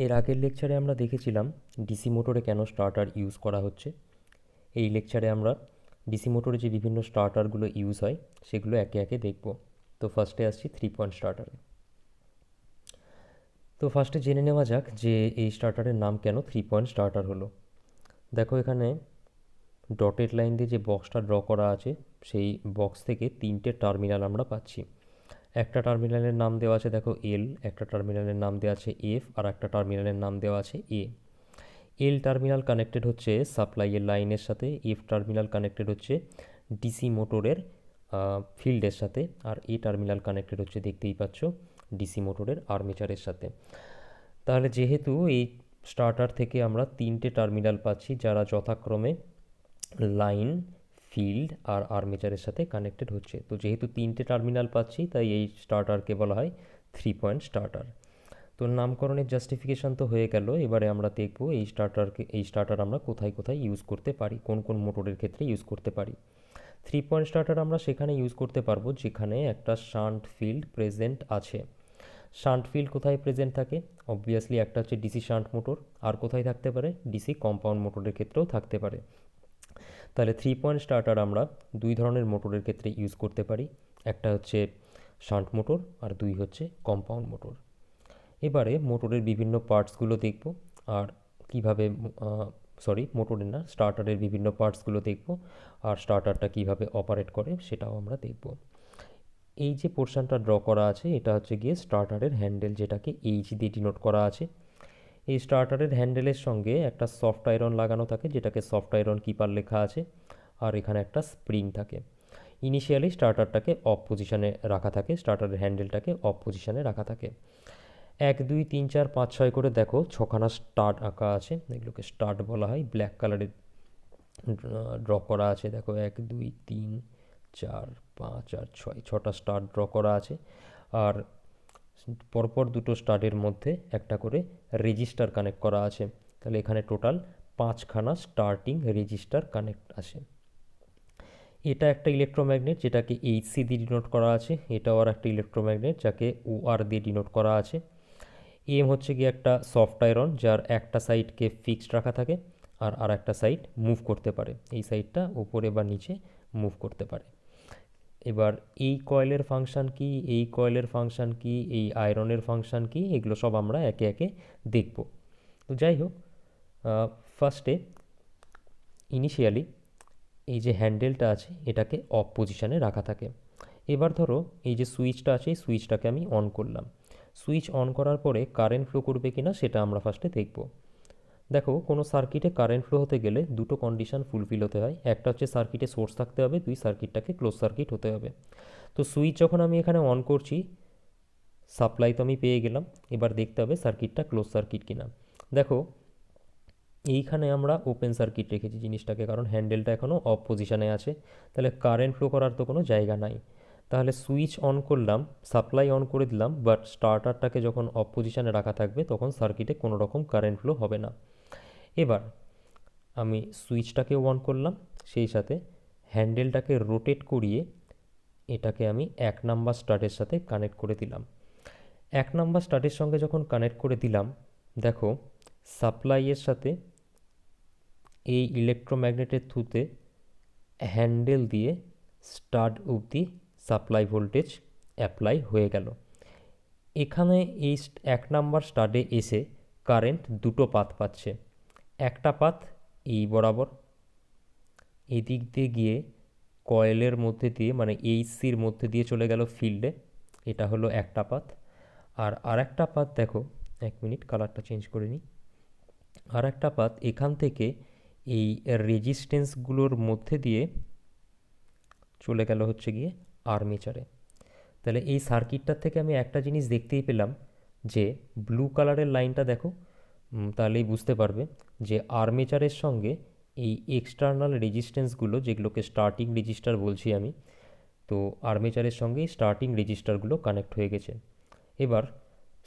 এর আগের লেকচারে আমরা দেখেছিলাম ডিসি মোটরে কেন স্টার্টার ইউজ করা হচ্ছে। এই লেকচারে আমরা ডিসি মোটরে যে বিভিন্ন স্টার্টারগুলো ইউজ হয় সেগুলো একে একে দেখব। তো ফার্স্টে আসছি 3 পয়েন্ট স্টার্টারে। তো ফার্স্টে জেনে নেওয়া যাক যে এই স্টার্টারের নাম কেন 3 পয়েন্ট স্টার্টার হলো। দেখো এখানে ডটেড লাইন দিয়ে যে বক্সটা ড্র করা আছে সেই বক্স থেকে 3টে টার্মিনাল আমরা পাচ্ছি। একটা টার্মিনালের নাম দেওয়া আছে দেখো এল, একটা টার্মিনালের নাম দেওয়া আছে এফ, আর একটা টার্মিনালের নাম দেওয়া আছে এ। এল টার্মিনাল কানেক্টেড হচ্ছে সাপ্লাইয়ের লাইনের সাথে, এফ টার্মিনাল কানেক্টেড হচ্ছে ডিসি মোটরের ফিল্ডের সাথে, আর এ টার্মিনাল কানেক্টেড হচ্ছে দেখতেই পাচ্ছ ডিসি মোটরের আর্মেচারের সাথে। তাহলে যেহেতু এই স্টার্টার থেকে আমরা 3টে টার্মিনাল পাচ্ছি যারা যথাক্রমে লাইন, ফিল্ড আর আর্মেচারের সাথে কানেক্টেড হচ্ছে, তো যেহেতু 3টে টার্মিনাল পাচ্ছি তাই এই স্টার্টারকে বলা হয় 3 পয়েন্ট স্টার্টার। তো নামকরণের জাস্টিফিকেশান তো হয়ে গেল, এবারে আমরা দেখব এই স্টার্টার আমরা কোথায় কোথায় ইউজ করতে পারি, কোন কোন মোটরের ক্ষেত্রে ইউজ করতে পারি। 3 পয়েন্ট স্টার্টার আমরা সেখানে ইউজ করতে পারবো যেখানে একটা শান্ট ফিল্ড প্রেজেন্ট আছে। শান্ট ফিল্ড কোথায় প্রেজেন্ট থাকে? অবভিয়াসলি একটা হচ্ছে ডিসি শান্ট মোটর, আর কোথায় থাকতে পারে? ডিসি কম্পাউন্ড মোটরের ক্ষেত্রেও থাকতে পারে। তাহলে 3 পয়েন্ট স্টার্টার আমরা দুই ধরনের মোটরের ক্ষেত্রে ইউজ করতে পারি, একটা হচ্ছে শান্ট মোটর আর দুই হচ্ছে কম্পাউন্ড মোটর। এবারে মোটরের বিভিন্ন পার্টসগুলো দেখব, আর কীভাবে মোটরের না, স্টার্টারের বিভিন্ন পার্টসগুলো দেখব, আর স্টার্টারটা কীভাবে অপারেট করে সেটাও আমরা দেখব। এই যে পোর্শনটা ড্র করা আছে এটা হচ্ছে গিয়ে স্টার্টারের হ্যান্ডেল, যেটাকে এইচ দিয়ে ডিনোট করা আছে। এই স্টার্টারের হ্যান্ডেলের সঙ্গে একটা সফট আয়রন লাগানো থাকে যেটাকে সফট আয়রন কিপার লেখা আছে, আর এখানে একটা স্প্রিং থাকে। ইনিশিয়ালি স্টার্টারটাকে অফ পজিশানে রাখা থাকে, স্টার্টারের হ্যান্ডেলটাকে অফ পজিশানে রাখা থাকে। 1 2 3 4 5 6 করে দেখো ছখানা স্টার্ট আঁকা আছে, এগুলোকে স্টার্ট বলা হয়, ব্ল্যাক কালারের ড্র করা আছে। দেখো 1 2 3 4 5 আর 6, ছটা স্টার ড্র করা আছে, আর পরপর দুটো স্টারের মধ্যে একটা করে রেজিস্টার কানেক্ট করা আছে। তাহলে এখানে টোটাল 5খানা স্টার্টিং রেজিস্টার কানেক্ট আছে। এটা একটা ইলেকট্রোম্যাগনেট যেটাকে এইচসি দিয়ে ডিনোট করা আছে, এটাও আর একটা ইলেকট্রোম্যাগনেট যাকে ওআর দিয়ে ডিনোট করা আছে। এম হচ্ছে কি একটা সফট আয়রন যার একটা সাইডকে ফিক্সড রাখা থাকে আর একটা সাইড মুভ করতে পারে, এই সাইডটা উপরে বা নিচে মুভ করতে পারে। এবার এই কয়েলের ফাংশান কি, এই কয়েলের ফাংশান কি, এই আয়রনের ফাংশান কি, এগুলো সব আমরা একে একে দেখব। তো যাই হোক, ফার্স্টে ইনিশিয়ালি এই যে হ্যান্ডেলটা আছে এটাকে অফ পজিশানে রাখা থাকে। এবার ধরো এই যে সুইচটা আছে এই সুইচটাকে আমি অন করলাম। সুইচ অন করার পরে কারেন্ট ফ্লো করবে কিনা সেটা আমরা ফার্স্টে দেখব। দেখো কোনো সার্কিটে কারেন্ট ফ্লো হতে গেলে দুটো কন্ডিশন ফুলফিল হতে হয়, একটা হচ্ছে সার্কিটে সোর্স থাকতে হবে, দুই সার্কিটটাকে ক্লোজ সার্কিট হতে হবে। তো সুইচ যখন আমি এখানে অন করছি সাপ্লাই তো আমি পেয়ে গেলাম, এবার দেখতে হবে সার্কিটটা ক্লোজ সার্কিট কিনা। দেখো এইখানে আমরা ওপেন সার্কিট রেখেছি জিনিসটাকে, কারণ হ্যান্ডেলটা এখনও অফ পজিশানে আছে, তাহলে কারেন্ট ফ্লো করার তো কোনো জায়গা নাই। তাহলে সুইচ অন করলাম, সাপ্লাই অন করে দিলাম, বাট স্টার্টারটাকে যখন অফ পজিশানে রাখা থাকবে তখন সার্কিটে কোনো রকম কারেন্ট ফ্লো হবে না। এবার আমি সুইচটাকেও অন করলাম, সেই সাথে হ্যান্ডেলটাকে রোটেট করিয়ে এটাকে আমি 1 নাম্বার স্টার্টের সাথে কানেক্ট করে দিলাম। 1 নাম্বার স্টার্টের সঙ্গে যখন কানেক্ট করে দিলাম, দেখো সাপ্লাইয়ের সাথে এই ইলেকট্রোম্যাগনেটের থ্রুতে হ্যান্ডেল দিয়ে স্টার্ট অবধি সাপ্লাই ভোল্টেজ অ্যাপ্লাই হয়ে গেল। এখানে এই 1 নাম্বার স্টাডে এসে কারেন্ট দুটো পাথ পাচ্ছে, একটা পাথ এই বরাবর এদিক দিয়ে গিয়ে কয়েলের মধ্যে দিয়ে মানে এইচসির মধ্যে দিয়ে চলে গেল ফিল্ডে, এটা হলো একটা পাথ। আর আরেকটা পাথ দেখো, 1 মিনিট কালারটা চেঞ্জ করে নিই, আর একটা পাথ এখান থেকে এই রেজিস্ট্যান্সগুলোর মধ্যে দিয়ে চলে গেল হচ্ছে গিয়ে আর্মেচারে। তাহলে এই সার্কিটটার থেকে আমি একটা জিনিস দেখতেই পেলাম যে ব্লু কালারের লাইনটা দেখো, তাহলেই বুঝতে পারবে যে আর্মেচারের সঙ্গে এই এক্সটার্নাল রেজিস্ট্যান্সগুলো যেগুলোকে স্টার্টিং রেজিস্টার বলছি আমি, তো আর্মেচারের সঙ্গে স্টার্টিং রেজিস্টারগুলো কানেক্ট হয়ে গেছে। এবার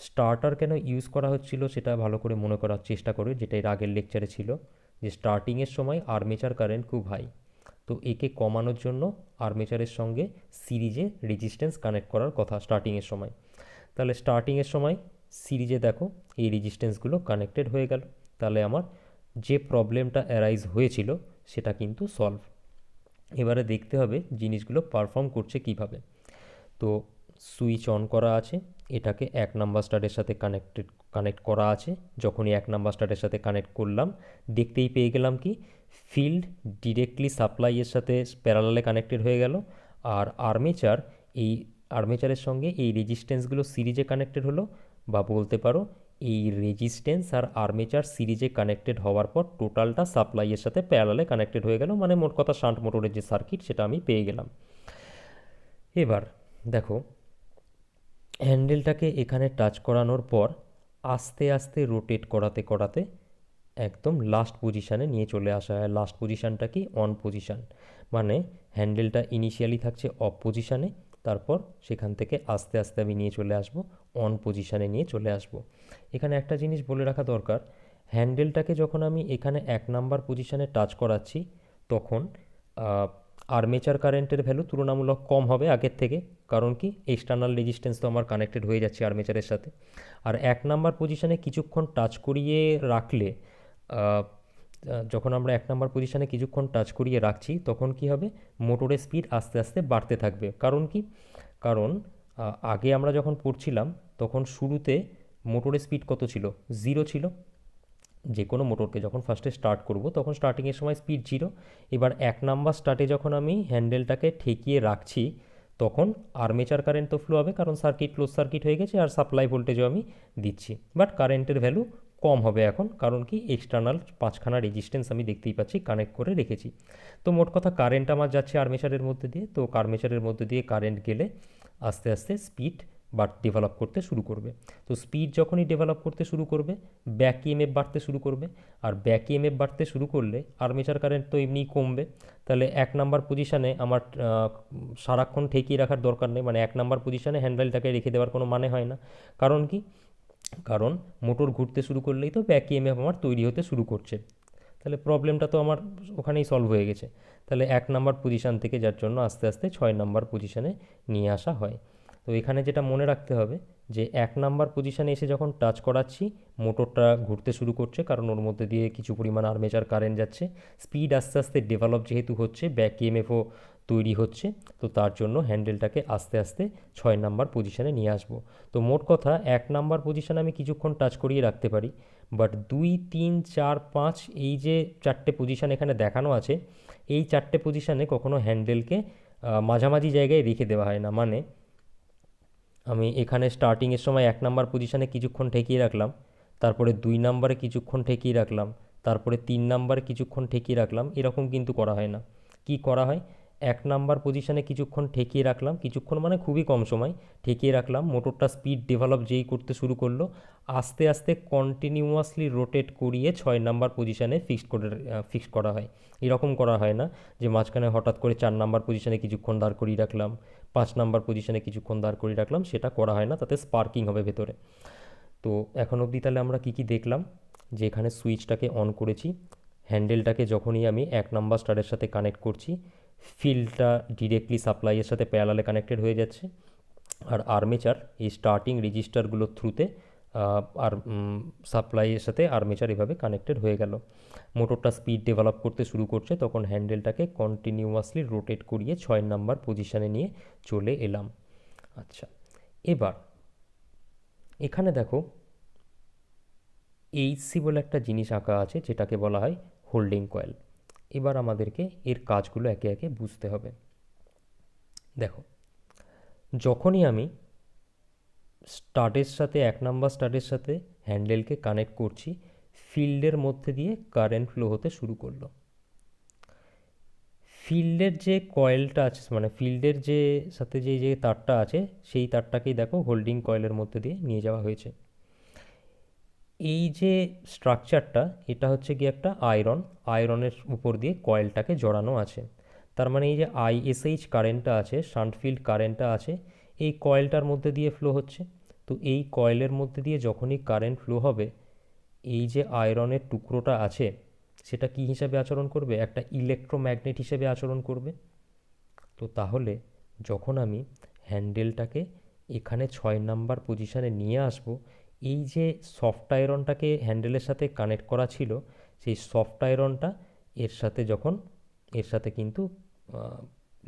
স্টার্টার কেন ইউজ করা হচ্ছিল সেটা ভালো করে মনে করার চেষ্টা করো, যেটা এর আগের লেকচারে ছিল, যে স্টার্টিংয়ের সময় আর্মেচার কারেন্ট খুব হাই, তো একে কমানোর জন্য আর্মেচারের সঙ্গে সিরিজে রেজিস্ট্যান্স কানেক্ট করার কথা স্টার্টিংয়ের সময়। তাহলে স্টার্টিংয়ের সময় সিরিজে দেখো এই রেজিস্ট্যান্সগুলো কানেক্টেড হয়ে গেল। তাহলে আমার যে প্রবলেমটা অ্যারাইজ হয়েছিল সেটা কিন্তু সলভ। এবারে দেখতে হবে জিনিসগুলো পারফর্ম করছে কিভাবে। তো সুইচ অন করা আছে, এটাকে 1 নাম্বার স্টারের সাথে কানেক্ট করা আছে। যখনই 1 নাম্বার স্টারের সাথে কানেক্ট করলাম, দেখতেই পেয়ে গেলাম কি ফিল্ড ডিরেক্টলি সাপ্লাইয়ের সাথে প্যারালালে কানেক্টেড হয়ে গেল, আর আর্মেচার, এই আর্মেচারের সঙ্গে এই রেজিস্ট্যান্সগুলো সিরিজে কানেক্টেড হলো, বা বলতে পারো এই রেজিস্ট্যান্স আর আর্মেচার সিরিজে কানেক্টেড হওয়ার পর টোটালটা সাপ্লাইয়ের সাথে প্যারালালে কানেক্টেড হয়ে গেল, মানে মোট কথা শান্ট মোটরের যে সার্কিট সেটা আমি পেয়ে গেলাম। এবার দেখো হ্যান্ডেলটাকে এখানে টাচ করানোর পর আস্তে আস্তে রোটেট করাতে করাতে একদম লাস্ট পজিশানে নিয়ে চলে আসা হয়। লাস্ট পজিশানটা কি অন পজিশান, মানে হ্যান্ডেলটা ইনিশিয়ালি থাকছে অফ পজিশানে, তারপর সেখান থেকে আস্তে আস্তে আমি নিয়ে চলে আসব অন পজিশানে নিয়ে চলে আসব। এখানে একটা জিনিস বলে রাখা দরকার, হ্যান্ডেলটাকে যখন আমি এখানে 1 নাম্বার পজিশানে টাচ করাচ্ছি তখন আর্মেচার কারেন্টের ভ্যালু তুলনামূলক কম হবে আগের থেকে, কারণ কি এক্সটার্নাল রেজিস্ট্যান্স তো আমার কানেক্টেড হয়ে যাচ্ছে আর্মেচারের সাথে। আর 1 নাম্বার পজিশানে কিছুক্ষণ টাচ করিয়ে রাখলে, যখন আমরা 1 নাম্বার পজিশানে কিছুক্ষণ টাচ করিয়ে রাখছি তখন কি হবে, মোটরের স্পিড আস্তে আস্তে বাড়তে থাকবে। কারণ কি, কারণ আগে আমরা যখন পড়ছিলাম তখন শুরুতে মোটরের স্পিড কত ছিল, 0 ছিল। যে কোনো মোটরকে যখন ফার্স্টে স্টার্ট করব তখন স্টার্টিংয়ের সময় স্পিড 0। এবার 1 নাম্বার স্টার্টে যখন আমি হ্যান্ডেলটাকে ঠেকিয়ে রাখছি তখন আর্মেচার কারেন্ট তো ফ্লো হবে, কারণ সার্কিট ক্লোজ সার্কিট হয়ে গেছে, আর সাপ্লাই ভোল্টেজও আমি দিচ্ছি, বাট কারেন্টের ভ্যালু কম হবে এখন, কারণ কি এক্সটার্নাল 5খানা রেজিস্ট্যান্স আমি দেখতেই পাচ্ছি কানেক্ট করে রেখেছি। তো মোট কথা কারেন্ট আমার যাচ্ছে আর্মেচারের মধ্যে দিয়ে, তো আর্মেচারের মধ্যে দিয়ে কারেন্ট গেলে আস্তে আস্তে স্পিড ডেভেলপ করতে শুরু করবে। তো স্পিড যখনই ডেভেলপ করতে শুরু করবে ব্যাক ইএমএফ বাড়তে শুরু করবে, আর ব্যাক ইএমএফ বাড়তে শুরু করলে আর্মেচার কারেন্ট তো এমনিই কমবে। তাহলে 1 নাম্বার পজিশানে আমার সারাক্ষণ ঠেকিয়ে রাখার দরকার নেই, মানে 1 নাম্বার পজিশানে হ্যান্ডেলটাকে রেখে দেওয়ার কোনো মানে হয় না। কারণ কি, কারণ মোটর ঘুরতে শুরু করলেই তো ব্যাক ইএমএফ আমার তৈরি হতে শুরু করছে, তাহলে প্রবলেমটা তো আমার ওখানেই সলভ হয়ে গেছে। তাহলে 1 নাম্বার পজিশান থেকে যার জন্য আস্তে আস্তে 6 নাম্বার পজিশানে নিয়ে আসা হয়। তো এখানে যেটা মনে রাখতে হবে যে 1 নাম্বার পজিশানে এসে যখন টাচ করাচ্ছি মোটরটা ঘুরতে শুরু করছে, কারণ ওর মধ্যে দিয়ে কিছু পরিমাণ আর্মেচার কারেন্ট যাচ্ছে, স্পিড আস্তে আস্তে ডেভেলপ যেহেতু হচ্ছে, ব্যাক ইএমএফও তৈরি হচ্ছে, তো তার জন্য হ্যান্ডেলটাকে আস্তে আস্তে 6 নাম্বার পজিশানে নিয়ে আসবো। তো মোট কথা 1 নাম্বার পজিশানে আমি কিছুক্ষণ টাচ করিয়ে রাখতে পারি, বাট 2, 3, 4, 5 এই যে 4টে পজিশান এখানে দেখানো আছে, এই 4টে পজিশানে কখনো হ্যান্ডেলকে মাঝামাঝি জায়গায় রেখে দেওয়া হয় না। মানে আমি এখানে স্টার্টিংয়ের সময় 1 নাম্বার পজিশানে কিছুক্ষণ ঠেকিয়ে রাখলাম, তারপরে 2 নাম্বারে কিছুক্ষণ ঠেকিয়ে রাখলাম, তারপরে 3 নাম্বারে কিছুক্ষণ ঠেকিয়ে রাখলাম, এরকম কিন্তু করা হয় না। কি করা হয়, 1 নাম্বার পজিশানে কিছুক্ষণ ঠেকিয়ে রাখলাম, কিছুক্ষণ মানে খুবই কম সময় ঠেকিয়ে রাখলাম, মোটরটা স্পিড ডেভেলপ যেই করতে শুরু করলো আস্তে আস্তে কন্টিনিউয়াসলি রোটেট করিয়ে 6 নাম্বার পজিশানে ফিক্স করা হয়। এরকম করা হয় না যে মাঝখানে হঠাৎ করে 4 নাম্বার পজিশানে কিছুক্ষণ দাঁড় করিয়ে রাখলাম, 5 নাম্বার পজিশানে কিছুক্ষণ দাঁড় করিয়ে রাখলাম, সেটা করা হয় না, তাতে স্পার্কিং হবে ভেতরে। তো এখন অবধি তাহলে আমরা কি কি দেখলাম, যে এখানে সুইচটাকে অন করেছি, হ্যান্ডেলটাকে যখনই আমি 1 নাম্বার স্টারের সাথে কানেক্ট করছি ফিল্ডটা ডিরেক্টলি সাপ্লাইয়ের সাথে প্যারালালে কানেক্টেড হয়ে যাচ্ছে, আর আর্মেচার এই স্টার্টিং রেজিস্টারগুলোর থ্রুতে আর সাপ্লাইয়ের সাথে আর্মেচার এভাবে কানেক্টেড হয়ে গেল। মোটরটা স্পিড ডেভেলপ করতে শুরু করছে, তখন হ্যান্ডেলটাকে কন্টিনিউয়াসলি রোটেট করিয়ে 6 নাম্বার পজিশানে নিয়ে চলে এলাম। আচ্ছা, এবার এখানে দেখো এইচসি বলে একটা জিনিস আঁকা আছে যেটাকে বলা হয় হোল্ডিং কয়েল। এবার আমাদেরকে এর কাজগুলো একে একে বুঝতে হবে। দেখো, যখনই আমি স্টাডের সাথে 1 নাম্বার স্টাডের সাথে হ্যান্ডেলকে কানেক্ট করছি ফিল্ডের মধ্যে দিয়ে কারেন্ট ফ্লো হতে শুরু করলো। ফিল্ডের যে কয়েলটা আছে, মানে ফিল্ডের যে সাথে যে যে তারটা আছে সেই তারটাকেই দেখো হোল্ডিং কয়েলের মধ্যে দিয়ে নিয়ে যাওয়া হয়েছে। এই যে স্ট্রাকচারটা এটা হচ্ছে কি একটা আয়রনের উপর দিয়ে কয়েলটাকে জড়ানো আছে। তার মানে এই যে আইএসএইচ কারেন্টটা আছে, শান্ট ফিল্ড কারেন্টটা আছে, এই কয়েলটার মধ্যে দিয়ে ফ্লো হচ্ছে। তো এই কয়েলের মধ্যে দিয়ে যখনই কারেন্ট ফ্লো হবে এই যে আয়রনের টুকরোটা আছে সেটা কি হিসাবে আচরণ করবে, একটা ইলেকট্রোম্যাগনেট হিসেবে আচরণ করবে। তো তাহলে যখন আমি হ্যান্ডেলটাকে এখানে 6 নাম্বার পজিশানে নিয়ে আসব এই যে সফট আয়রনটাকে হ্যান্ডেলের সাথে কানেক্ট করা ছিল, সেই সফট আয়রনটা এর সাথে কিন্তু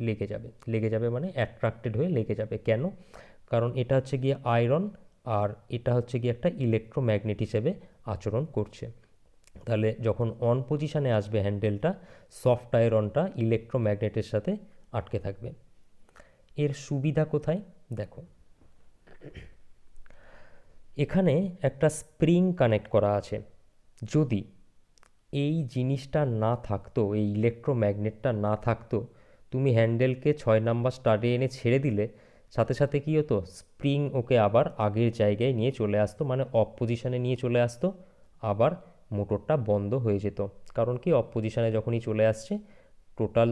লেগে যাবে মানে অ্যাট্রাক্টেড হয়ে লেগে যাবে। কেন? কারণ এটা হচ্ছে গিয়ে আয়রন, আর এটা হচ্ছে গিয়ে একটা ইলেকট্রোম্যাগনেট হিসেবে আচরণ করছে। তাহলে যখন অন পজিশানে আসবে হ্যান্ডেলটা, সফট আয়রনটা ইলেকট্রোম্যাগনেটের সাথে আটকে থাকবে। এর সুবিধা কোথায় দেখো, এখানে একটা স্প্রিং কানেক্ট করা আছে। যদি এই জিনিসটা না থাকতো, এই ইলেকট্রোম্যাগনেটটা না থাকতো, তুমি হ্যান্ডেলকে 6 নাম্বার স্টাডে এনে ছেড়ে দিলে সাথে সাথে কী হতো, স্প্রিং ওকে আবার আগের জায়গায় নিয়ে চলে আসতো, মানে অফ পজিশানে নিয়ে চলে আসতো, আবার মোটরটা বন্ধ হয়ে যেত। কারণ কি, অফ পজিশানে যখনই চলে আসছে, টোটাল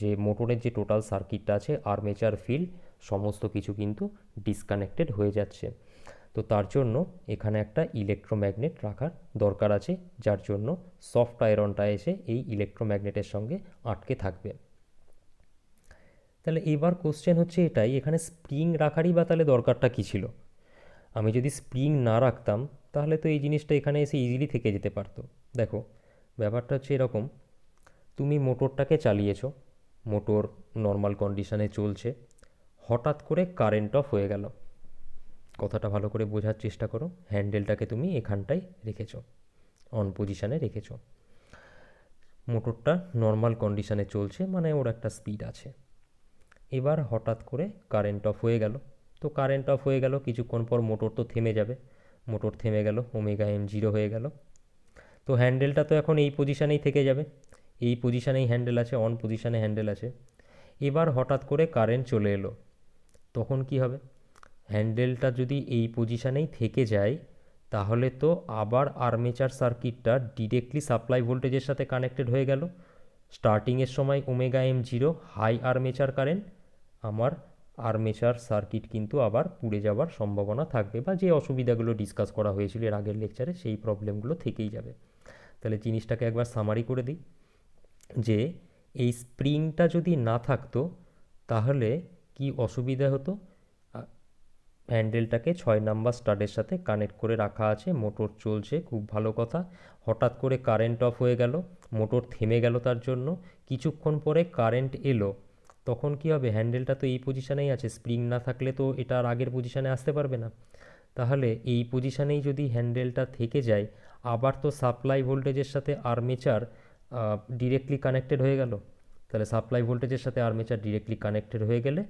যে মোটরের যে টোটাল সার্কিটটা আছে, আর্মেচার ফিল্ড সমস্ত কিছু কিন্তু ডিসকানেক্টেড হয়ে যাচ্ছে। তো তার জন্য এখানে একটা ইলেকট্রোম্যাগনেট রাখার দরকার আছে, যার জন্য সফট আয়রনটা এসে এই ইলেকট্রোম্যাগনেটের সঙ্গে আটকে থাকবে। তাহলে এবার কোশ্চেন হচ্ছে এটাই, এখানে স্প্রিং রাখারই বা তাহলে দরকারটা কী ছিল? আমি যদি স্প্রিং না রাখতাম তাহলে তো এই জিনিসটা এখানে এসে ইজিলি থেকে যেতে পারতো। দেখো, ব্যাপারটা হচ্ছে এরকম, তুমি মোটরটাকে চালিয়েছো, মোটর নর্মাল কন্ডিশনে চলছে, হঠাৎ করে কারেন্ট অফ হয়ে গেল। কথাটা ভালো করে বোঝার চেষ্টা করো। হ্যান্ডেলটাকে তুমি এখানটায় রেখেছো, অন পজিশানে রেখেছো, মোটরটা নর্মাল কন্ডিশনে চলছে, মানে ওর একটা স্পিড আছে। এবার হঠাৎ করে কারেন্ট অফ হয়ে গেল। তো কারেন্ট অফ হয়ে গেল, কিছুক্ষণ পর মোটর তো থেমে যাবে। মোটর থেমে গেল, ওমেগা এম জিরো হয়ে গেল। তো হ্যান্ডেলটা তো এখন এই পজিশানেই থেকে যাবে, এই পজিশানেই হ্যান্ডেল আছে, অন পজিশানে হ্যান্ডেল আছে। এবার হঠাৎ করে কারেন্ট চলে এলো, তখন কি হবে? হ্যান্ডেলটা যদি এই পজিশানেই থেকে যায়, তাহলে তো আবার আর্মেচার সার্কিটটা ডিরেক্টলি সাপ্লাই ভোল্টেজের সাথে কানেক্টেড হয়ে গেল। স্টার্টিংয়ের সময় omega M zero high armature current, আমার আর্মেচার সার্কিট কিন্তু আবার পুড়ে যাওয়ার সম্ভাবনা থাকবে, বা যে অসুবিধাগুলো ডিসকাস করা হয়েছিল এর আগের লেকচারে, সেই প্রবলেমগুলো থেকেই যাবে। তাহলে জিনিসটাকে একবার সামারি করে দিই, যে এই স্প্রিংটা যদি না থাকতো তাহলে কি অসুবিধা হতো? হ্যান্ডেলটাকে 6 নাম্বার স্টাডের সাথে কানেক্ট করে রাখা আছে, মোটর চলছে, খুব ভালো কথা। হঠাৎ করে কারেন্ট অফ হয়ে গেল, মোটর থেমে গেল, তার জন্য কিছুক্ষণ পরে কারেন্ট এলো, তখন কি হবে? হ্যান্ডেলটা তো এই পজিশানেই আছে, স্প্রিং না থাকলে তো এটা আর আগের পজিশানে আসতে পারবে না। তাহলে এই পজিশানেই যদি হ্যান্ডেলটা থেকে যায়, আবার তো সাপ্লাই ভোল্টেজের সাথে আর্মেচার ডিরেক্টলি কানেক্টেড হয়ে গেল। তাহলে সাপ্লাই ভোল্টেজের সাথে আর্মেচার ডিরেক্টলি কানেক্টেড হয়ে গেলে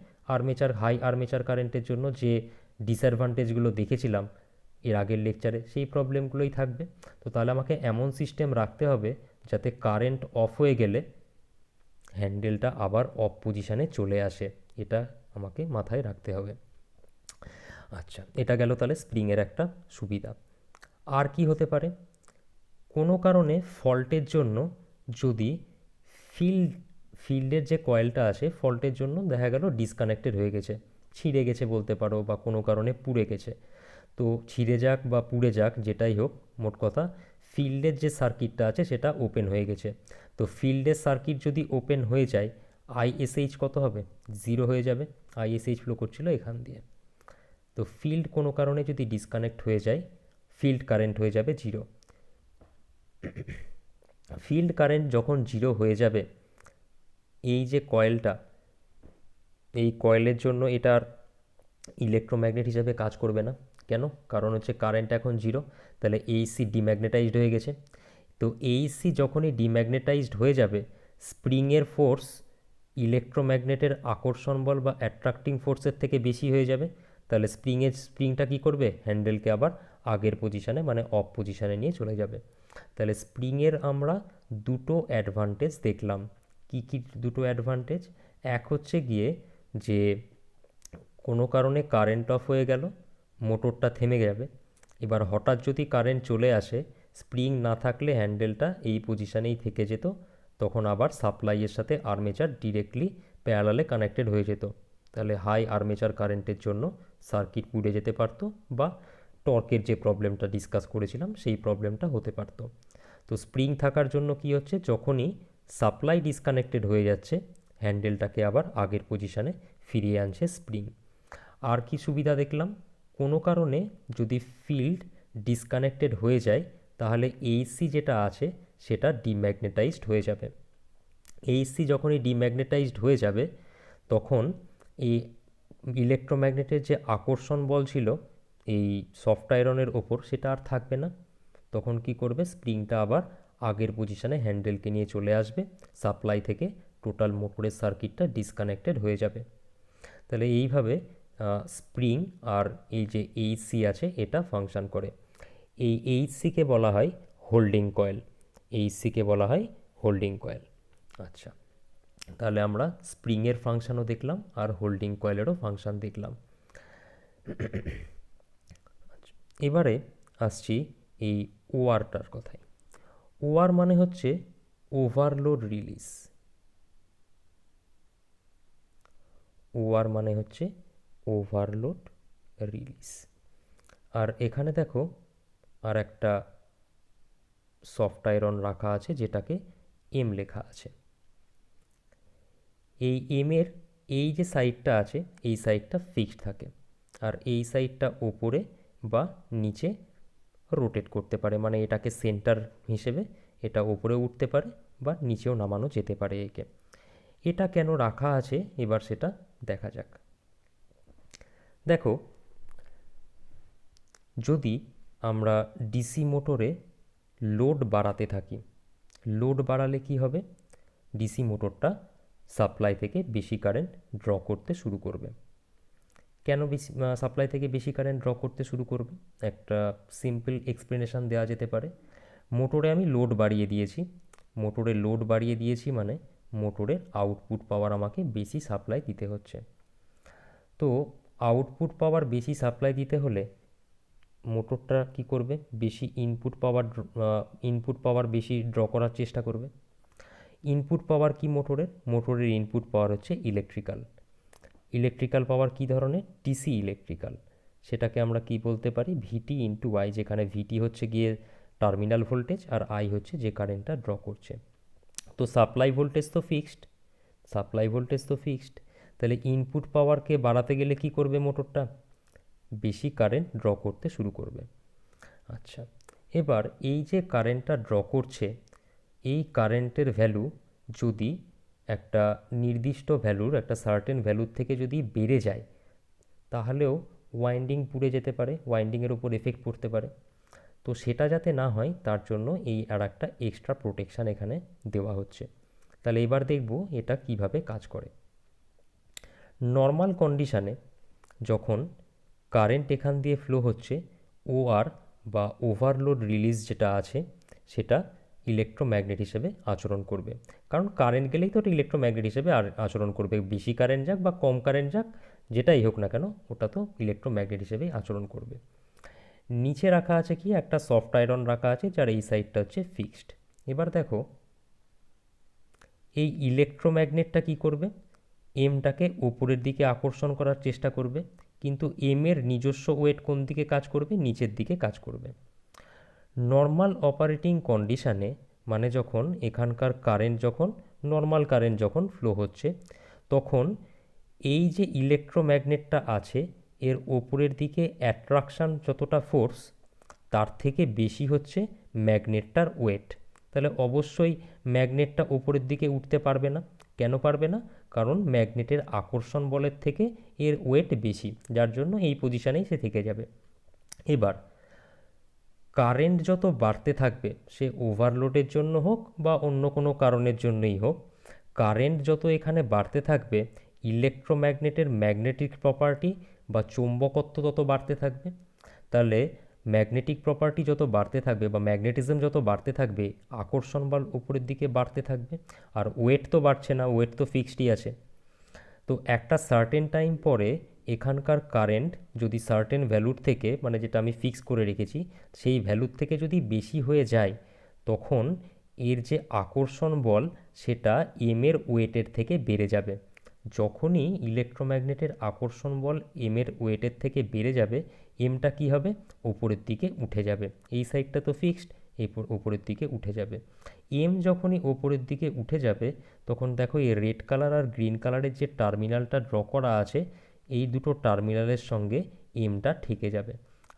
হাই আর্মেচার কারেন্টের জন্য যে ডিসঅ্যাডভান্টেজগুলো দেখেছিলাম এর আগের লেকচারে, সেই প্রবলেমগুলোই থাকবে। তো তাহলে আমাকে এমন সিস্টেম রাখতে হবে যাতে কারেন্ট অফ হয়ে গেলে হ্যান্ডেলটা আবার অফ পজিশানে চলে আসে, এটা আমাকে মাথায় রাখতে হবে। আচ্ছা, এটা গেল তাহলে স্প্রিংয়ের একটা সুবিধা। আর কি হতে পারে? কোনো কারণে ফল্টের জন্য যদি ফিল্ড ফিল্ডের যে কয়েলটা আছে, ফল্টের জন্য দেখা গেল ডিসকানেক্টেড হয়ে গেছে, ছিঁড়ে গেছে বলতে পারো, বা কোনো কারণে পুড়ে গেছে। তো ছিঁড়ে যাক বা পুড়ে যাক, যেটাই হোক, মোট কথা ফিল্ডের যে সার্কিটটা আছে সেটা ওপেন হয়ে গেছে। তো ফিল্ডের সার্কিট যদি ওপেন হয়ে যায়, আইএসএইচ কত হবে? 0 হয়ে যাবে। আইএসএইচ ফ্লো করছিল এখান দিয়ে। তো ফিল্ড কোনো কারণে যদি ডিসকানেক্ট হয়ে যায়, ফিল্ড কারেন্ট হয়ে যাবে 0। ফিল্ড কারেন্ট যখন 0 হয়ে যাবে, এই যে কয়েলটা, এই কয়েলের জন্য এটার ইলেকট্রোম্যাগনেট হিসাবে কাজ করবে না। কেন? কারণ হচ্ছে কারেন্ট এখন 0, তাহলে এইসি ডিম্যাগনেটাইজড হয়ে গেছে। তো এইসি যখনই ডিম্যাগনেটাইজড হয়ে যাবে, স্প্রিংয়ের ফোর্স ইলেকট্রোম্যাগনেটের আকর্ষণ বল বা অ্যাট্রাক্টিং ফোর্সের থেকে বেশি হয়ে যাবে। তাহলে স্প্রিংটা কী করবে? হ্যান্ডেলকে আবার আগের পজিশানে, মানে অফ পজিশানে নিয়ে চলে যাবে। তাহলে স্প্রিংয়ের আমরা দুটো অ্যাডভান্টেজ দেখলাম। কি কি দুটো অ্যাডভান্টেজ? এক হচ্ছে গিয়ে যে কোনো কারণে কারেন্ট অফ হয়ে গেল, মোটরটা থেমে যাবে। এবার হঠাৎ যদি কারেন্ট চলে আসে, স্প্রিং না থাকলে হ্যান্ডেলটা এই পজিশানেই থেকে যেত, তখন আবার সাপ্লাইয়ের সাথে আর্মেচার ডিরেক্টলি প্যারালালে কানেক্টেড হয়ে যেত। তাহলে হাই আর্মেচার কারেন্টের জন্য সার্কিট পুড়ে যেতে পারতো, বা টর্কের যে প্রবলেমটা ডিসকাস করেছিলাম সেই প্রবলেমটা হতে পারতো। তো স্প্রিং থাকার জন্য কি হচ্ছে, যখনই সাপ্লাই ডিসকানেক্টেড হয়ে যাচ্ছে, হ্যান্ডেলটাকে আবার আগের পজিশানে ফিরিয়ে আনছে স্প্রিং। আর কি সুবিধা দেখলাম? কোনো কারণে যদি ফিল্ড ডিসকানেক্টেড হয়ে যায় তাহলে এইচসি যেটা আছে সেটা ডিম্যাগনেটাইজড হয়ে যাবে। এইচসি যখনই ডিম্যাগনেটাইজড হয়ে যাবে তখন এই ইলেকট্রোম্যাগনেটের যে আকর্ষণ বল ছিল এই সফট আয়রনের ওপর সেটা আর থাকবে না। তখন কি করবে, স্প্রিংটা আবার আগের পজিশনে হ্যান্ডেলকে নিয়ে চলে আসবে, সাপ্লাই থেকে টোটাল মোটরের সার্কিটটা ডিসকানেক্টেড হয়ে যাবে। তাহলে এইভাবে স্প্রিং আর এই যে এইচসি আছে এটা ফাংশন করে। এই এইচসিকে বলা হয় হোল্ডিং কয়েল, এইচসিকে বলা হয় হোল্ডিং কয়েল। আচ্ছা, তাহলে আমরা স্প্রিংয়ের ফাংশনও দেখলাম আর হোল্ডিং কয়েলেরও ফাংশন দেখলাম। এবারে আসছি এই ওআরটার কথায়। ওআর মানে হচ্ছে ওভারলোড রিলিজ। ওআর মানে হচ্ছে ওভারলোড রিলিজ। আর এখানে দেখো আর একটা সফট আয়রন রাখা আছে যেটাকে এম লেখা আছে। এই এমের এই যে সাইডটা আছে এই সাইডটা ফিক্সড থাকে, আর এই সাইডটা ওপরে বা নিচে রোটেট করতে পারে, মানে এটাকে সেন্টার হিসেবে এটা ওপরে উঠতে পারে বা নিচেও নামানো যেতে পারে একে। এটা কেন রাখা আছে এবার সেটা দেখা যাক। দেখো, যদি আমরা ডিসি মোটরে লোড বাড়াতে থাকি, লোড বাড়ালে কি হবে, ডিসি মোটরটা সাপ্লাই থেকে বেশি কারেন্ট ড্র করতে শুরু করবে। কেন বেশি সাপ্লাই থেকে বেশি কারেন্ট ড্র করতে শুরু করবে, একটা সিম্পল এক্সপ্লেনেশন দেওয়া যেতে পারে। মোটরে আমি লোড বাড়িয়ে দিয়েছি, মোটরে লোড বাড়িয়ে দিয়েছি মানে মোটরের আউটপুট পাওয়ার আমাকে বেশি সাপ্লাই দিতে হচ্ছে। তো আউটপুট পাওয়ার বেশি সাপ্লাই দিতে হলে মোটরটা কি করবে, বেশি ইনপুট পাওয়ার বেশি ড্র করার চেষ্টা করবে। ইনপুট পাওয়ার কি মোটরের ইনপুট পাওয়ার হচ্ছে ইলেকট্রিক্যাল পাওয়ার কি ধরনের, ডিসি ইলেকট্রিক্যাল। সেটাকে আমরা কি বলতে পারি, ভিটি ইন্টু আই, যেখানে ভিটি হচ্ছে গিয়ে টার্মিনাল ভোল্টেজ আর আই হচ্ছে যে কারেন্টটা ড্র করছে। তো সাপ্লাই ভোল্টেজ তো ফিক্সড, তাহলে ইনপুট পাওয়ারকে বাড়াতে গেলে কি করবে মোটরটা, বেশি কারেন্ট ড্র করতে শুরু করবে। আচ্ছা, এবার এই যে কারেন্টটা ড্র করছে এই কারেন্টের ভ্যালু যদি একটা নির্দিষ্ট ভ্যালুর, একটা সার্টেন ভ্যালুর থেকে যদি বেড়ে যায় তাহলেও ওয়াইন্ডিং পুড়ে যেতে পারে, ওয়াইন্ডিংয়ের উপর এফেক্ট পড়তে পারে। তো সেটা যাতে না হয় তার জন্য এই আর একটা এক্সট্রা প্রোটেকশান এখানে দেওয়া হচ্ছে। তাহলে এবার দেখব এটা কিভাবে কাজ করে। নর্মাল কন্ডিশানে যখন কারেন্ট এখান দিয়ে ফ্লো হচ্ছে, ওআর বা ওভারলোড রিলিজ যেটা আছে সেটা ইলেকট্রোম্যাগনেট হিসেবে আচরণ করবে, কারণ কারেন্ট গেলেই তো ওটা ইলেকট্রোম্যাগনেট হিসেবে আচরণ করবে। বেশি কারেন্ট যাক বা কম কারেন্ট যাক, যেটাই হোক না কেন ওটা তো ইলেকট্রোম্যাগনেট হিসেবেই আচরণ করবে। নিচে রাখা আছে কি, একটা সফট আয়রন রাখা আছে যার এই সাইডটা হচ্ছে ফিক্সড। এবার দেখো এই ইলেকট্রোম্যাগনেটটা কি করবে, এমটাকে ওপরের দিকে আকর্ষণ করার চেষ্টা করবে, কিন্তু এমের নিজস্ব ওয়েট কোন দিকে কাজ করবে, নিচের দিকে কাজ করবে। নর্মাল অপারেটিং কন্ডিশানে মানে যখন এখানকার কারেন্ট নর্মাল কারেন্ট যখন ফ্লো হচ্ছে তখন এই যে ইলেকট্রোম্যাগনেটটা আছে এর ওপরের দিকে অ্যাট্রাকশান যতটা ফোর্স তার থেকে বেশি হচ্ছে ম্যাগনেটটার ওয়েট। তাহলে অবশ্যই ম্যাগনেটটা ওপরের দিকে উঠতে পারবে না। কেন পারবে না, কারণ ম্যাগনেটের আকর্ষণ বলের থেকে এর ওয়েট বেশি, যার জন্য এই পজিশানেই সে থেকে যাবে। এবার কারেন্ট যত বাড়তে থাকবে, সে ওভারলোডের জন্য হোক বা অন্য কোনো কারণের জন্যই হোক, কারেন্ট যত এখানে বাড়তে থাকবে ইলেকট্রোম্যাগনেটের ম্যাগনেটিক প্রপার্টি বা চৌম্বকত্ব তত বাড়তে থাকবে। তাহলে ম্যাগনেটিক প্রপার্টি যত বাড়তে থাকবে বা ম্যাগনেটিজম যত বাড়তে থাকবে আকর্ষণ বল উপরের দিকে বাড়তে থাকবে। আর ওয়েট তো বাড়ছে না, ওয়েট তো ফিক্সডই আছে। তো একটা সার্টেন টাইম পরে এখানকার কারেন্ট যদি সার্টেন ভ্যালুর থেকে, মানে যেটা আমি ফিক্স করে রেখেছি সেই ভ্যালুর থেকে যদি বেশি হয়ে যায় তখন এর যে আকর্ষণ বল সেটা এমের ওয়েটের থেকে বেড়ে যাবে। যখনই ইলেকট্রোম্যাগনেটের আকর্ষণ বল এমের ওয়েটের থেকে বেড়ে যাবে এমটা কি হবে, ওপরের দিকে উঠে যাবে। এই সাইডটা তো ফিক্সড, এই ওপরের দিকে উঠে যাবে। এম যখনই ওপরের দিকে উঠে যাবে তখন দেখো এই রেড কালার আর গ্রিন কালারের যে টার্মিনালটা ড্র করা আছে এই দুটো টার্মিনালের সঙ্গে এমটা ঠেকে যাবে।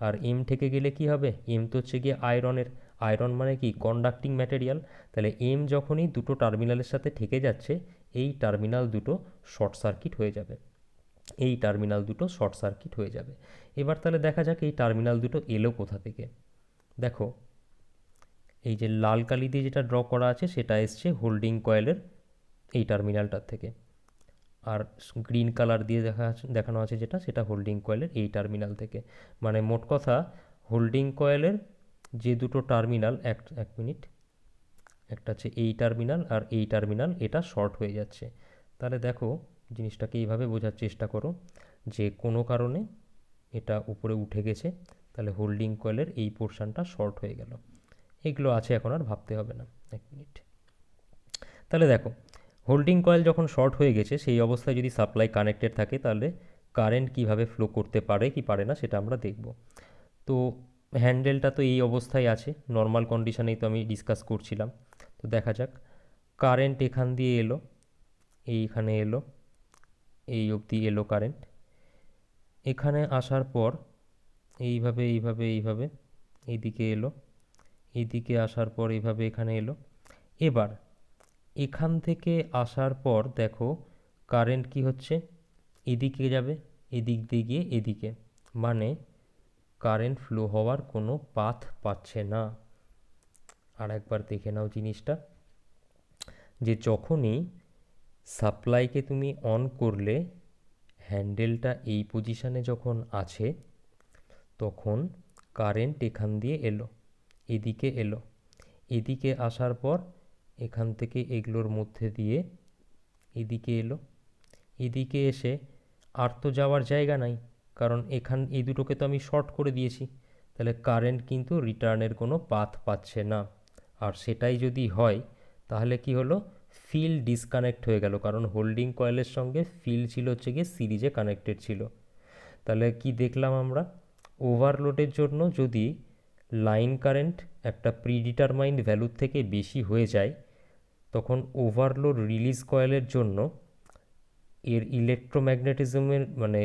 আর এম ঠেকে গেলে কি হবে, এম তো হচ্ছে গিয়ে আয়রনের, আয়রন মানে কি কন্ডাক্টিং ম্যাটেরিয়াল, তাহলে এম যখনই দুটো টার্মিনালের সাথে ঠেকে যাচ্ছে এই টার্মিনাল দুটো শর্ট সার্কিট হয়ে যাবে, এই টার্মিনাল দুটো শর্ট সার্কিট হয়ে যাবে। এবার তাহলে দেখা যাক এই টার্মিনাল দুটো এলো কোথা থেকে। দেখো এই যে লাল কালি দিয়ে যেটা ড্র করা আছে সেটা এসছে হোল্ডিং কয়েলের এই টার্মিনালটার থেকে, আর গ্রিন কালার দিয়ে দেখানো আছে যেটা, সেটা হোল্ডিং কয়েলের এই টার্মিনাল থেকে। মানে মোট কথা হোল্ডিং কয়েলের যে দুটো টার্মিনাল, এক মিনিট, একটা হচ্ছে এই টার্মিনাল আর এই টার্মিনাল, এটা শর্ট হয়ে যাচ্ছে। তাহলে দেখো জিনিসটাকে এইভাবে বোঝার চেষ্টা করো যে কোনো কারণে এটা উপরে উঠে গেছে, তাহলে হোল্ডিং কয়েলের এই পোর্শনটা শর্ট হয়ে গেল। এগুলো আছে, এখন আর ভাবতে হবে না। এক মিনিট, তাহলে দেখো হোল্ডিং কয়েল যখন শর্ট হয়ে গেছে সেই অবস্থায় যদি সাপ্লাই কানেক্টেড থাকে তাহলে কারেন্ট কিভাবে ফ্লো করতে পারে কি পারে না সেটা আমরা দেখব। তো হ্যান্ডেলটা তো এই অবস্থায় আছে, নর্মাল কন্ডিশনেই তো আমি ডিসকাস করছিলাম। তো দেখা যাক, কারেন্ট এখান দিয়ে এলো, এইখানে এলো, এই অবধি এলো কারেন্ট। এখানে আসার পর এইভাবে এইভাবে এইভাবে এইদিকে এলো, এইদিকে আসার পর এইভাবে এখানে এলো। এবার এখান থেকে আসার পর দেখো কারেন্ট কি হচ্ছে, এদিকে যাবে, এদিক দিয়ে গিয়ে এদিকে, মানে কারেন্ট ফ্লো হওয়ার কোনো পাথ পাচ্ছে না। আর একবার দেখে নাও জিনিসটা, যে যখনই সাপ্লাইকে তুমি অন করলে হ্যান্ডেলটা এই পজিশানে যখন আছে তখন কারেন্ট এখান দিয়ে এলো, এদিকে এলো, এদিকে আসার পর এখান থেকে এগুলোর মধ্যে দিয়ে এদিকে এলো, এদিকে এসে আর তো যাওয়ার জায়গা নাই, কারণ এই দুটোকে তো আমি শর্ট করে দিয়েছি, তাহলে কারেন্ট কিন্তু রিটার্নের কোনো পাথ পাচ্ছে না। আর সেটাই যদি হয় তাহলে কি হলো, ফিল্ড ডিসকানেক্ট হয়ে গেল, কারণ হোল্ডিং কয়েলের সঙ্গে ফিল্ড ছিল হচ্ছে গিয়ে সিরিজে কানেক্টেড ছিল। তাহলে কি দেখলাম আমরা, ওভারলোডের জন্য যদি লাইন কারেন্ট একটা প্রিডিটারমাইন্ড ভ্যালুর থেকে বেশি হয়ে যায় তখন ওভারলোড রিলিজ কয়েলের জন্য এর ইলেকট্রোম্যাগনেটিজমের মানে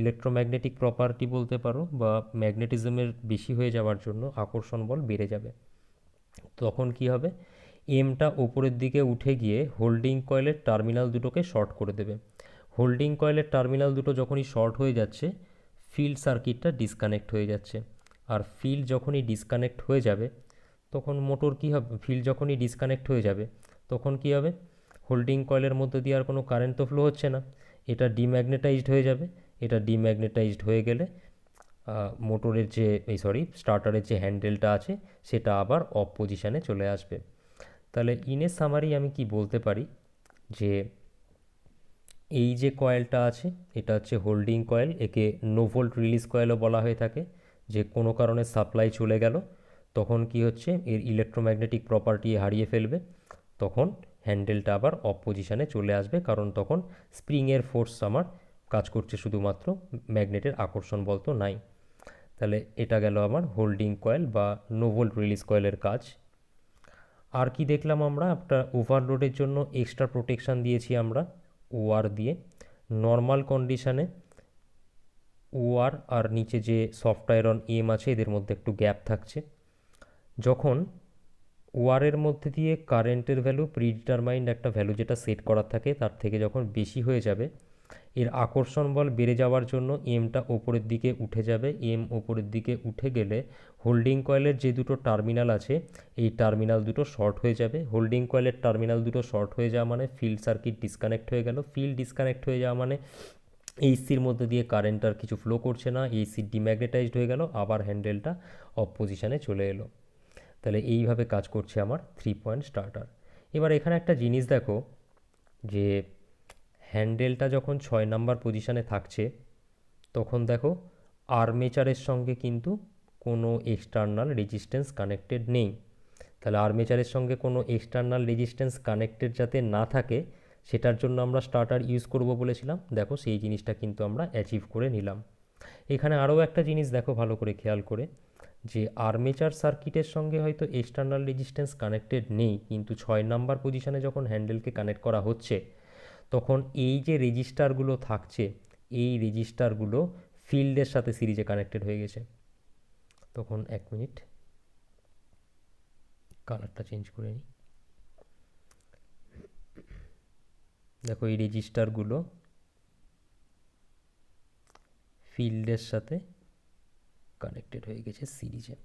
ইলেকট্রোম্যাগনেটিক প্রপার্টি বলতে পারো বা ম্যাগনেটিজমের বেশি হয়ে যাওয়ার জন্য আকর্ষণ বল বেড়ে যাবে। তখন কি হবে, এমটা ওপরের দিকে উঠে গিয়ে হোল্ডিং কয়েলের টার্মিনাল দুটোকে শর্ট করে দেবে। হোল্ডিং কয়েলের টার্মিনাল দুটো যখনই শর্ট হয়ে যাচ্ছে ফিল্ড সার্কিটটা ডিসকানেক্ট হয়ে যাচ্ছে, আর ফিল্ড যখনই ডিসকানেক্ট হয়ে যাবে তখন মোটর কী হবে, ফিল্ড যখনই ডিসকানেক্ট হয়ে যাবে তখন কী হবে, হোল্ডিং কয়েলের মধ্যে দিয়ে আর কোনো কারেন্ট তো ফ্লো হচ্ছে না, এটা ডিম্যাগনেটাইজড হয়ে যাবে। এটা ডিম্যাগনেটাইজড হয়ে গেলে মোটরের যে স্টার্টারের যে হ্যান্ডেলটা আছে সেটা আবার অফ পজিশানে চলে আসবে। তাহলে ইন এ সামারি আমি কি বলতে পারি, যে এই যে কয়েলটা আছে এটা হচ্ছে হোল্ডিং কয়েল, একে নো ভোল্ট রিলিজ কয়েলও বলা হয়ে থাকে। যে কোনো কারণে সাপ্লাই চলে গেল তখন কি হচ্ছে, এর ইলেকট্রোম্যাগনেটিক প্রপার্টি হারিয়ে ফেলবে, তখন হ্যান্ডেলটা আবার অফ পজিশানে চলে আসবে, কারণ তখন স্প্রিংয়ের ফোর্স আমার কাজ করছে শুধুমাত্র, ম্যাগনেটের আকর্ষণ বল তো নাই। তাহলে এটা গেল আমার হোল্ডিং কয়েল বা নো ভোল্ট রিলিজ কয়েলের কাজ। আর কি দেখলাম আমরা, একটা ওভারলোডের জন্য এক্সট্রা প্রোটেকশান দিয়েছি আমরা ওয়ার দিয়ে। নর্মাল কন্ডিশানে ওয়ার আর নিচে যে সফট আয়রন এম আছে এদের মধ্যে একটু গ্যাপ থাকছে। যখন ওয়ারের মধ্যে দিয়ে কারেন্টের ভ্যালু প্রিডিটারমাইন্ড একটা ভ্যালু যেটা সেট করার থাকে তার থেকে যখন বেশি হয়ে যাবে এর আকর্ষণ বল বেড়ে যাওয়ার জন্য এমটা ওপরের দিকে উঠে যাবে। এম ওপরের দিকে উঠে গেলে হোল্ডিং কয়েলের যে দুটো টার্মিনাল আছে এই টার্মিনাল দুটো শর্ট হয়ে যাবে। হোল্ডিং কয়েলের টার্মিনাল দুটো শর্ট হয়ে যাওয়া মানে ফিল্ড সার্কিট ডিসকানেক্ট হয়ে গেল। ফিল্ড ডিসকানেক্ট হয়ে যাওয়া মানে এইসির মধ্যে দিয়ে কারেন্ট আর কিছু ফ্লো করছে না, এইসি ডিম্যাগনেটাইজড হয়ে গেল, আবার হ্যান্ডেলটা অফ পজিশানে চলে এলো। তাহলে এইভাবে কাজ করছে আমার 3 পয়েন্ট স্টার্টার। এবার এখানে একটা জিনিস দেখো, যে হ্যান্ডেলটা যখন 6 নাম্বার পজিশানে থাকছে তখন দেখো আর্মেচারের সঙ্গে কিন্তু কোনো এক্সটার্নাল রেজিস্ট্যান্স কানেক্টেড নেই। তাহলে আর্মেচারের সঙ্গে কোনো এক্সটার্নাল রেজিস্ট্যান্স কানেক্টেড যাতে না থাকে সেটার জন্য আমরা স্টার্টার ইউজ করব বলেছিলাম। দেখো সেই জিনিসটা কিন্তু আমরা অ্যাচিভ করে নিলাম। এখানে আরও একটা জিনিস দেখো ভালো করে খেয়াল করে, যে আর্মেচার সার্কিটের সঙ্গে হয়তো এক্সটার্নাল রেজিস্ট্যান্স কানেক্টেড নেই, কিন্তু 6 নাম্বার পজিশানে যখন হ্যান্ডেলকে কানেক্ট করা হচ্ছে তখন এই যে রেজিস্টারগুলো থাকছে এই রেজিস্টারগুলো ফিল্ডের সাথে সিরিজে কানেক্টেড হয়ে গেছে। তখন 1 মিনিট, কালারটা চেঞ্জ করে নিই। দেখো এই রেজিস্টারগুলো ফিল্ডের সাথে কানেক্টেড হয়ে গেছে সিরিজে।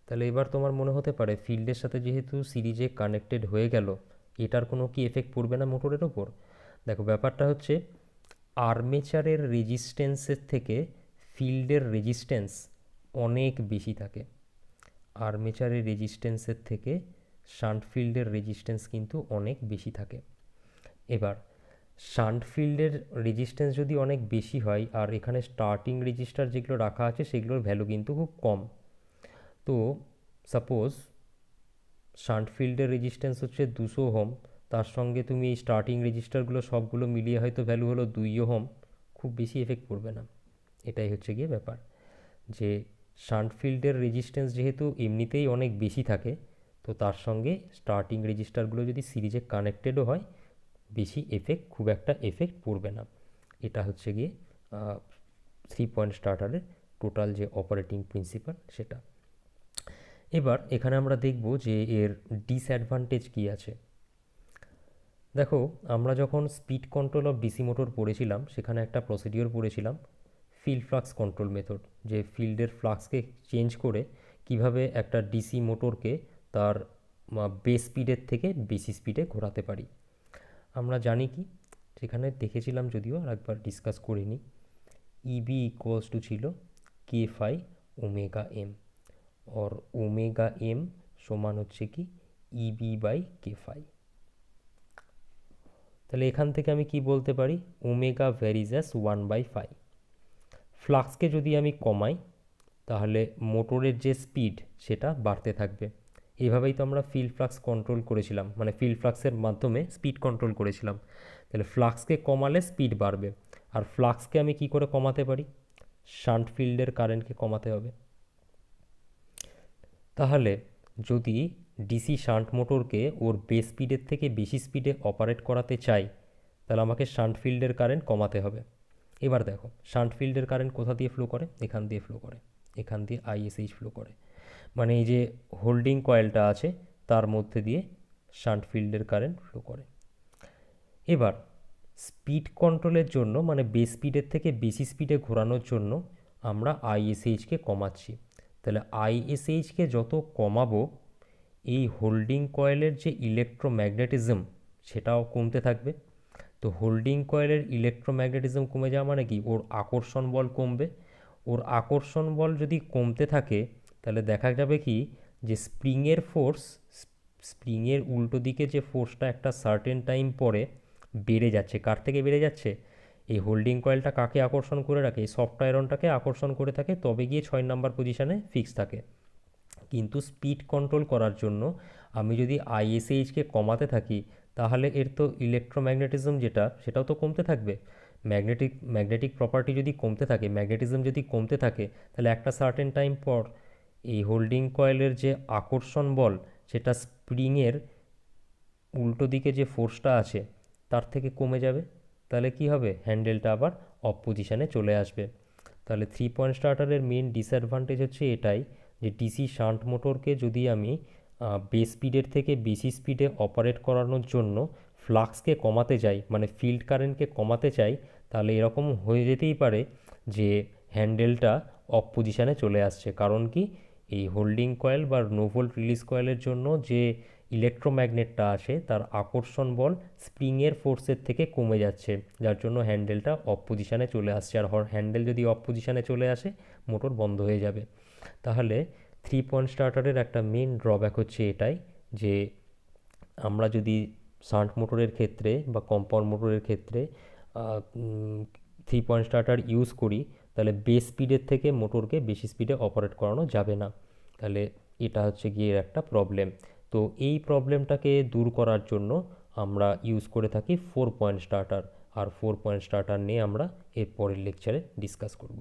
তাহলে এবার তোমার মনে হতে পারে ফিল্ডের সাথে যেহেতু সিরিজে কানেক্টেড হয়ে গেল, এটার কোনো কি এফেক্ট পড়বে না মোটরের ওপর? দেখো ব্যাপারটা হচ্ছে আর্মেচারের রেজিস্ট্যান্সের থেকে ফিল্ডের রেজিস্ট্যান্স অনেক বেশি থাকে। আর্মেচারের রেজিস্ট্যান্সের থেকে শান্ট ফিল্ডের রেজিস্ট্যান্স কিন্তু অনেক বেশি থাকে। এবার শান্ট ফিল্ডের রেজিস্ট্যান্স যদি অনেক বেশি হয় আর এখানে স্টার্টিং রেজিস্টার যেগুলো রাখা আছে সেগুলোর ভ্যালু কিন্তু খুব কম, তো সাপোজ শান্ট ফিল্ডের রেজিস্ট্যান্স হচ্ছে 200 ওহম, তার সঙ্গে তুমি এই স্টার্টিং রেজিস্টারগুলো সবগুলো মিলিয়ে হয়তো ভ্যালু হলো 2 ওহম, খুব বেশি এফেক্ট পড়বে না। এটাই হচ্ছে গিয়ে ব্যাপার, যে শান্ট ফিল্ডের রেজিস্ট্যান্স যেহেতু এমনিতেই অনেক বেশি থাকে, তো তার সঙ্গে স্টার্টিং রেজিস্টারগুলো যদি সিরিজে কানেক্টেডও হয় খুব একটা এফেক্ট পড়বে না। এটা হচ্ছে গিয়ে 3 পয়েন্ট স্টার্টারের টোটাল যে অপারেটিং প্রিন্সিপাল সেটা। এবার এখানে আমরা দেখব যে এর ডিসঅ্যাডভান্টেজ কী আছে। দেখো আমরা যখন speed control of DC motor পড়েছিলাম সেখানে একটা প্রসিডিওর পড়েছিলাম ফিল্ড ফ্লাক্স কন্ট্রোল মেথড, যে ফিল্ডের ফ্লাক্সকে চেঞ্জ করে কিভাবে একটা ডিসি মোটরকে তার বেস স্পিডের থেকে বেশি স্পিডে ঘোরাতে পারি। আমরা জানি কি, সেখানে দেখেছিলাম যদিও আর একবার ডিসকাস করিনি, ইবি ইকুয়ালস টু ছিল কে ফাই ওমেগা এম, और ওমেগা এম সমান হচ্ছে কি ইবি বাই কে ফাই। তাহলে এখান থেকে আমি কি বলতে পারি, ওমেগা ভ্যারিজ অ্যাজ 1/5। ফ্লাক্সকে যদি আমি কমাই তাহলে মোটরের যে স্পিড সেটা বাড়তে থাকবে। এইভাবেই তো আমরা ফিল্ড ফ্লাক্স কন্ট্রোল করেছিলাম, মানে ফিল্ড ফ্লাক্সের মাধ্যমে স্পিড কন্ট্রোল করেছিলাম। তাহলে ফ্লাক্সকে কমালে স্পিড বাড়বে, আর ফ্লাক্সকে আমি কি করে কমাতে পারি, শান্ট ফিল্ডের কারেন্টকে কমাতে হবে। তাহলে যদি ডিসি শান্ট মোটরকে ওর বেস স্পিডের থেকে বেশি স্পিডে অপারেট করাতে চাই, তাহলে আমাকে শান্ট ফিল্ডের কারেন্ট কমাতে হবে। এবার দেখো শান্ট ফিল্ডের কারেন্ট কোথা দিয়ে ফ্লো করে, এখান দিয়ে ফ্লো করে, এখান দিয়ে আইএসএইচ ফ্লো করে, মানে এই যে হোল্ডিং কয়েলটা আছে তার মধ্যে দিয়ে শান্ট ফিল্ডের কারেন্ট ফ্লো করে। এবার স্পিড কন্ট্রোলের জন্য, মানে বেস স্পিডের থেকে বেশি স্পিডে ঘোরানোর জন্য আমরা আইএসএইচকে কমাচ্ছি। তাহলে আইএসএইচকে যত কমাবো এই হোল্ডিং কয়েলের যে ইলেকট্রোম্যাগনেটিজম সেটাও কমতে থাকবে। তো হোল্ডিং কয়েলের ইলেকট্রোম্যাগনেটিজম কমে যাওয়া মানে কি, ওর আকর্ষণ বল কমবে। ওর আকর্ষণ বল যদি কমতে থাকে তাহলে দেখা যাবে কি, যে স্প্রিংয়ের উল্টো দিকে যে ফোর্সটা একটা সার্টেন টাইম পরে বেড়ে যাচ্ছে, কার থেকে বেড়ে যাচ্ছে, এই হোল্ডিং কয়েলটা কাকে আকর্ষণ করে রাখে, এই সফট আয়রনটাকে আকর্ষণ করে থাকে, তবে গিয়ে 6 নাম্বার পজিশানে ফিক্স থাকে। কিন্তু স্পিড কন্ট্রোল করার জন্য আমি যদি আইএসএইচকে কমাতে থাকি তাহলে এর তো ইলেকট্রোম্যাগনেটিজম যেটা সেটাও তো কমতে থাকবে। ম্যাগনেটিক প্রপার্টি যদি কমতে থাকে, ম্যাগনেটিজম যদি কমতে থাকে, তাহলে একটা সার্টেন টাইম পর এই হোল্ডিং কয়েলের যে আকর্ষণ বল সেটা স্প্রিংয়ের উল্টো দিকে যে ফোর্সটা আছে তার থেকে কমে যাবে। তাহলে কি হবে, হ্যান্ডেলটা আবার অফ পজিশানে চলে আসবে। তাহলে 3 পয়েন্ট স্টার্টারের মেন ডিসঅ্যাডভান্টেজ হচ্ছে এটাই, যে ডিসি শান্ট মোটরকে যদি আমি বেস স্পিডের থেকে বেশি স্পিডে অপারেট করানোর জন্য ফ্লাক্সকে কমাতে চাই, মানে ফিল্ড কারেন্টকে কমাতে চাই, তাহলে এরকম হয়ে যেতেই পারে যে হ্যান্ডেলটা অফ পজিশানে চলে আসছে। কারণ কি, এই হোল্ডিং কয়েল বা নো ভোল্ট রিলিজ কয়েলের জন্য যে ইলেকট্রোম্যাগনেটটা আসে তার আকর্ষণ বল স্প্রিংয়ের ফোর্সের থেকে কমে যাচ্ছে, যার জন্য হ্যান্ডেলটা অফ পজিশানে চলে আসছে। আর হ্যান্ডেল যদি অফ পজিশানে চলে আসে মোটর বন্ধ হয়ে যাবে। তাহলে 3 পয়েন্ট স্টার্টারের একটা মেন ড্রব্যাক হচ্ছে এটাই, যে আমরা যদি শান্ট মোটরের ক্ষেত্রে বা কম্পাউন্ড মোটরের ক্ষেত্রে 3 পয়েন্ট স্টার্টার ইউজ করি তাহলে বেস স্পিডের থেকে মোটরকে বেশি স্পিডে অপারেট করানো যাবে না। তাহলে এটা হচ্ছে গিয়ে একটা প্রবলেম। তো এই প্রবলেমটাকে দূর করার জন্য আমরা ইউজ করে থাকি 4 পয়েন্ট স্টার্টার, আর 4 পয়েন্ট স্টার্টার নিয়ে আমরা এর পরের লেকচারে ডিসকাস করব।